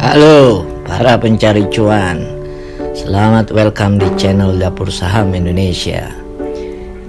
Halo para pencari cuan, selamat welcome di channel Dapur Saham Indonesia.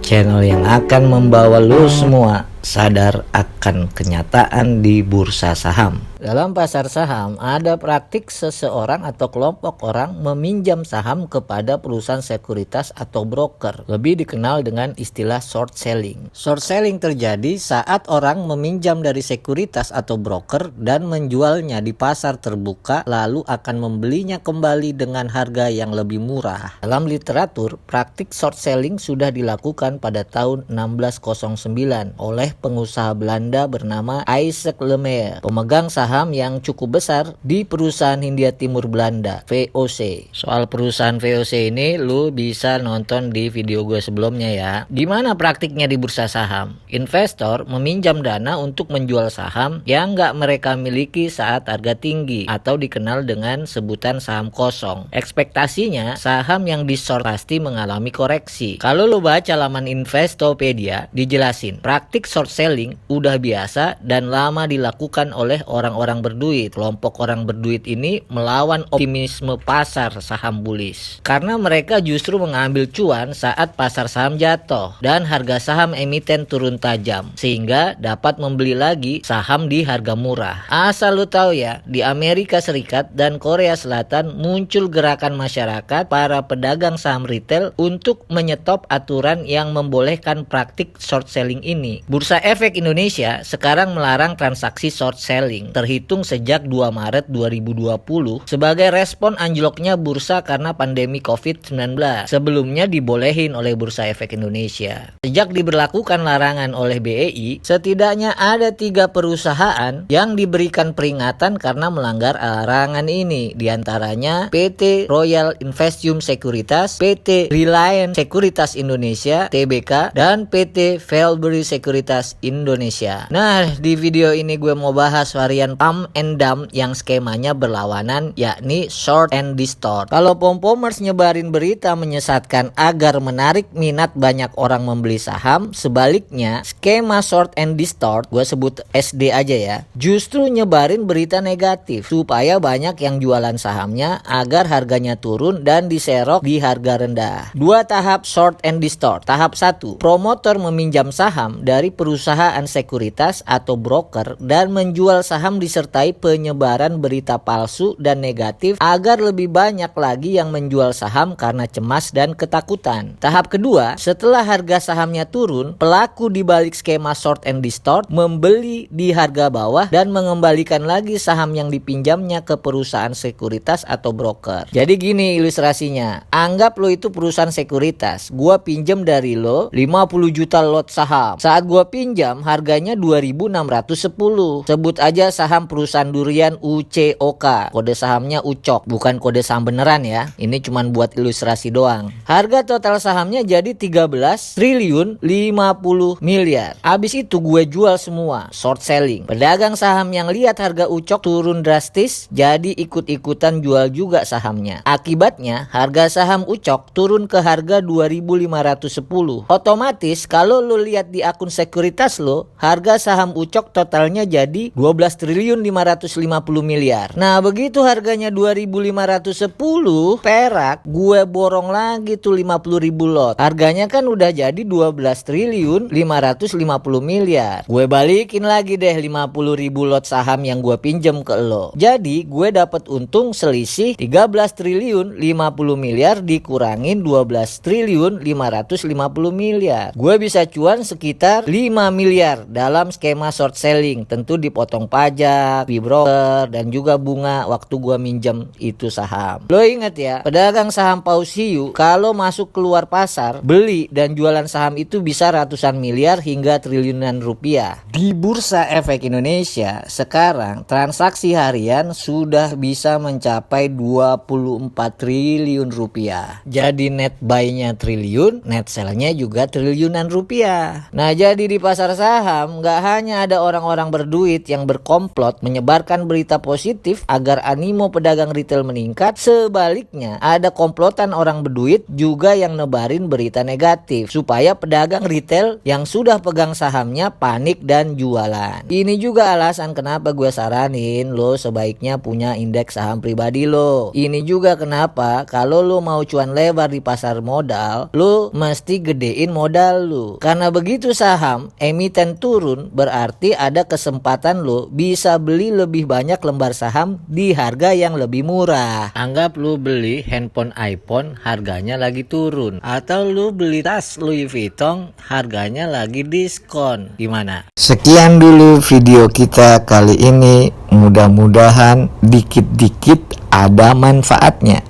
Channel yang akan membawa lo semua sadar akan kenyataan di bursa saham. Dalam pasar saham ada praktik seseorang atau kelompok orang meminjam saham kepada perusahaan sekuritas atau broker, lebih dikenal dengan istilah short selling. Short selling terjadi saat orang meminjam dari sekuritas atau broker dan menjualnya di pasar terbuka, lalu akan membelinya kembali dengan harga yang lebih murah. Dalam literatur, praktik short selling sudah dilakukan pada tahun 1609 oleh pengusaha Belanda bernama Isaac Lemaire, pemegang saham yang cukup besar di perusahaan Hindia Timur Belanda, VOC. Soal perusahaan VOC ini lu bisa nonton di video gue sebelumnya ya. Gimana praktiknya di bursa saham? Investor meminjam dana untuk menjual saham yang nggak mereka miliki saat harga tinggi atau dikenal dengan sebutan saham kosong. Ekspektasinya saham yang di short pasti mengalami koreksi. Kalau lu baca laman Investopedia, dijelasin praktik short selling udah biasa dan lama dilakukan oleh orang-orang berduit. Kelompok orang berduit ini melawan optimisme pasar saham bullish karena mereka justru mengambil cuan saat pasar saham jatuh dan harga saham emiten turun tajam, sehingga dapat membeli lagi saham di harga murah. Asal lu tahu ya, di Amerika Serikat dan Korea Selatan muncul gerakan masyarakat para pedagang saham retail untuk menyetop aturan yang membolehkan praktik short selling ini. Bursa Efek Indonesia sekarang melarang transaksi short selling terhitung sejak 2 Maret 2020 sebagai respon anjloknya bursa karena pandemi COVID-19. Sebelumnya dibolehin oleh Bursa Efek Indonesia. Sejak diberlakukan larangan oleh BEI, setidaknya ada 3 perusahaan yang diberikan peringatan karena melanggar larangan ini. Di antaranya PT Royal Investment Sekuritas, PT Reliance Sekuritas Indonesia (TBK), dan PT Velbury Sekuritas Indonesia. Nah, di video ini gue mau bahas varian pump and dump yang skemanya berlawanan, yakni short and distort. Kalau pompomers nyebarin berita menyesatkan agar menarik minat banyak orang membeli saham, sebaliknya skema short and distort, gue sebut SD aja ya, justru nyebarin berita negatif supaya banyak yang jualan sahamnya agar harganya turun dan diserok di harga rendah. 2 tahap short and distort. Tahap 1, promotor meminjam saham dari perusahaan sekuritas atau broker dan menjual saham disertai penyebaran berita palsu dan negatif agar lebih banyak lagi yang menjual saham karena cemas dan ketakutan. Tahap kedua, setelah harga sahamnya turun, pelaku di balik skema short and distort membeli di harga bawah dan mengembalikan lagi saham yang dipinjamnya ke perusahaan sekuritas atau broker. Jadi gini ilustrasinya, anggap lo itu perusahaan sekuritas, gua pinjam dari lo 50 juta lot saham. Saat gua pinjam harganya 2.610. Sebut aja saham perusahaan durian UCOK. Kode sahamnya UCOK, bukan kode saham beneran ya. Ini cuman buat ilustrasi doang. Harga total sahamnya jadi 13 triliun 50 miliar. Abis itu gue jual semua, short selling. Pedagang saham yang lihat harga UCOK turun drastis jadi ikut-ikutan jual juga sahamnya. Akibatnya harga saham UCOK turun ke harga 2.510. Otomatis kalau lo lihat di akun sekuritas lo, harga saham UCOK totalnya jadi 12 triliun 550 miliar. Nah, begitu harganya 2.510 perak, gue borong lagi tuh 50 ribu lot. Harganya kan udah jadi 12 triliun 550 miliar. Gue balikin lagi deh 50 ribu lot saham yang gue pinjem ke lo. Jadi gue dapat untung selisih 13 triliun 50 miliar dikurangin 12 triliun 550 miliar. Gue bisa cuan sekitar 5 miliar dalam skema short selling. Tentu dipotong pajak, fee broker, dan juga bunga waktu gua minjem itu saham. Lo inget ya, pedagang saham Pausiu kalau masuk keluar pasar, beli dan jualan saham itu bisa ratusan miliar hingga triliunan rupiah. Di Bursa Efek Indonesia sekarang transaksi harian sudah bisa mencapai 24 triliun rupiah. Jadi net buy-nya triliun, net sell-nya juga triliunan rupiah. Nah, jadi di pasar saham saham, gak hanya ada orang-orang berduit yang berkomplot menyebarkan berita positif agar animo pedagang retail meningkat. Sebaliknya, ada komplotan orang berduit juga yang nebarin berita negatif supaya pedagang retail yang sudah pegang sahamnya panik dan jualan. Ini juga alasan kenapa gue saranin lo sebaiknya punya indeks saham pribadi lo. Ini juga kenapa kalau lo mau cuan lebar di pasar modal, lo mesti gedein modal lo. Karena begitu saham emiten turun, berarti ada kesempatan lo bisa beli lebih banyak lembar saham di harga yang lebih murah. Anggap lo beli handphone iPhone harganya lagi turun, atau lo beli tas Louis Vuitton harganya lagi diskon. Gimana? Sekian dulu video kita kali ini, mudah-mudahan dikit-dikit ada manfaatnya.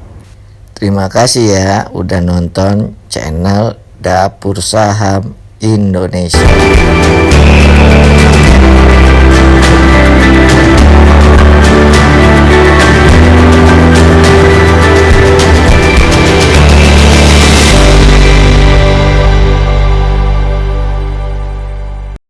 Terima kasih ya udah nonton channel Dapur Saham Indonesia.